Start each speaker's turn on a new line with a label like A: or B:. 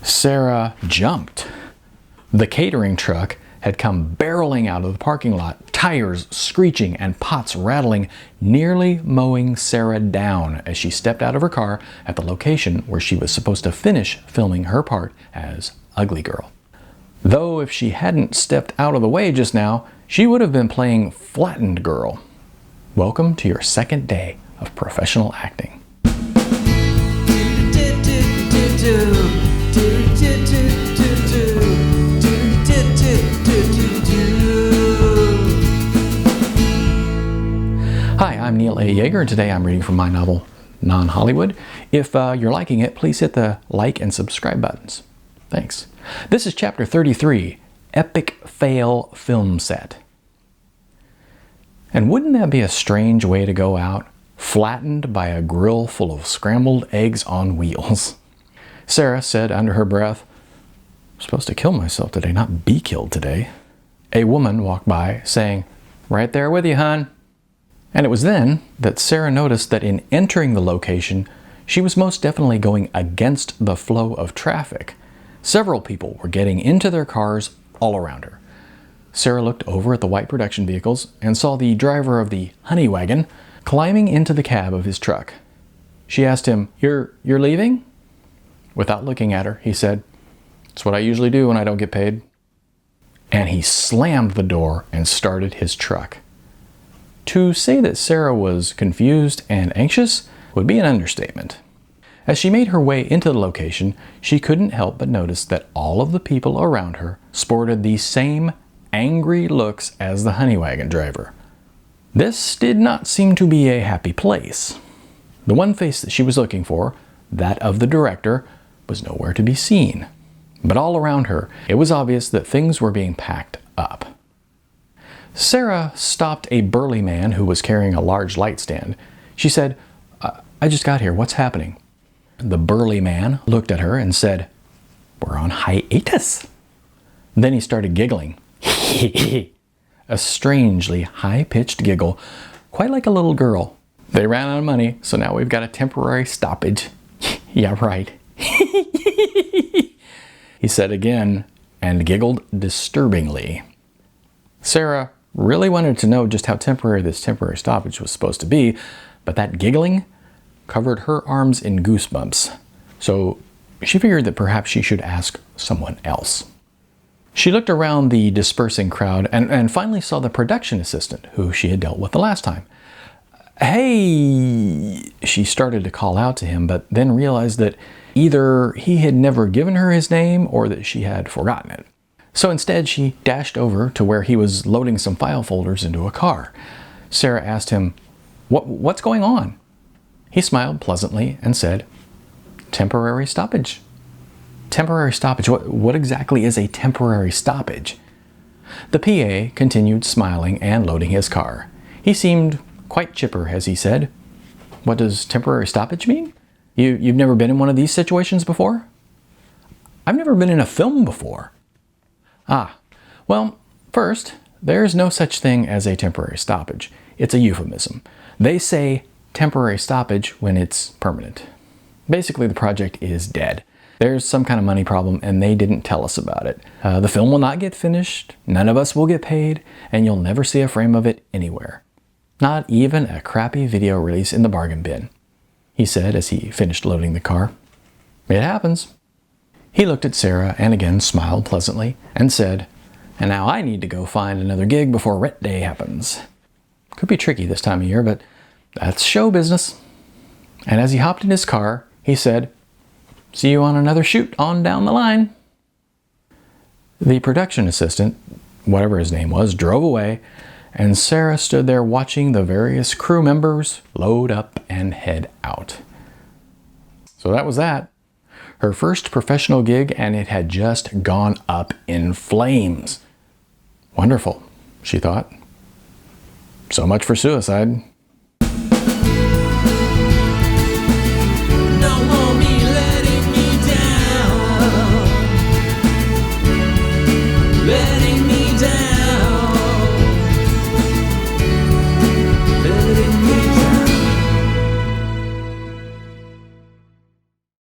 A: Sarah jumped. The catering truck had come barreling out of the parking lot, tires screeching and pots rattling, nearly mowing Sarah down as she stepped out of her car at the location where she was supposed to finish filming her part as Ugly Girl. Though if she hadn't stepped out of the way just now, she would have been playing Flattened Girl. Welcome to your second day of professional acting. Hi, I'm Neil A. Yeager, and today I'm reading from my novel, Non-Hollywood. If you're liking it, please hit the like and subscribe buttons. Thanks. This is Chapter 33, Epic Fail Film Set. And wouldn't that be a strange way to go out? Flattened by a grill full of scrambled eggs on wheels. Sarah said under her breath, "I'm supposed to kill myself today, not be killed today." A woman walked by saying, "Right there with you, hon." And it was then that Sarah noticed that in entering the location, she was most definitely going against the flow of traffic. Several people were getting into their cars all around her. Sarah looked over at the white production vehicles and saw the driver of the honey wagon climbing into the cab of his truck. She asked him, You're leaving?" Without looking at her, he said, "It's what I usually do when I don't get paid." And he slammed the door and started his truck. To say that Sarah was confused and anxious would be an understatement. As she made her way into the location, she couldn't help but notice that all of the people around her sported the same angry looks as the honey wagon driver. This did not seem to be a happy place. The one face that she was looking for, that of the director, was nowhere to be seen. But all around her, it was obvious that things were being packed up. Sarah stopped a burly man who was carrying a large light stand. She said, I just got here. What's happening?" The burly man looked at her and said, "We're on hiatus." Then he started giggling. A strangely high-pitched giggle, quite like a little girl. "They ran out of money, so now we've got a temporary stoppage." "Yeah, right." He said again and giggled disturbingly. Sarah really wanted to know just how temporary this temporary stoppage was supposed to be, but that giggling covered her arms in goosebumps. So she figured that perhaps she should ask someone else. She looked around the dispersing crowd and finally saw the production assistant who she had dealt with the last time. "Hey," she started to call out to him, but then realized that either he had never given her his name or that she had forgotten it. So instead, she dashed over to where he was loading some file folders into a car. Sarah asked him, What's going on?" He smiled pleasantly and said, "Temporary stoppage." "Temporary stoppage? What exactly is a temporary stoppage?" The PA continued smiling and loading his car. He seemed quite chipper as he said, "What does temporary stoppage mean? You've never been in one of these situations before?" "I've never been in a film before." "Ah, well, first, there's no such thing as a temporary stoppage. It's a euphemism. They say temporary stoppage when it's permanent. Basically, the project is dead. There's some kind of money problem and they didn't tell us about it. The film will not get finished, none of us will get paid, and you'll never see a frame of it anywhere. Not even a crappy video release in the bargain bin," he said as he finished loading the car. "It happens." He looked at Sarah and again smiled pleasantly and said, "And now I need to go find another gig before rent day happens." Could be tricky this time of year, but that's show business. And as he hopped in his car, he said, "See you on another shoot on down the line." The production assistant, whatever his name was, drove away, and Sarah stood there watching the various crew members load up and head out. So that was that. Her first professional gig, and it had just gone up in flames. Wonderful, she thought. So much for suicide.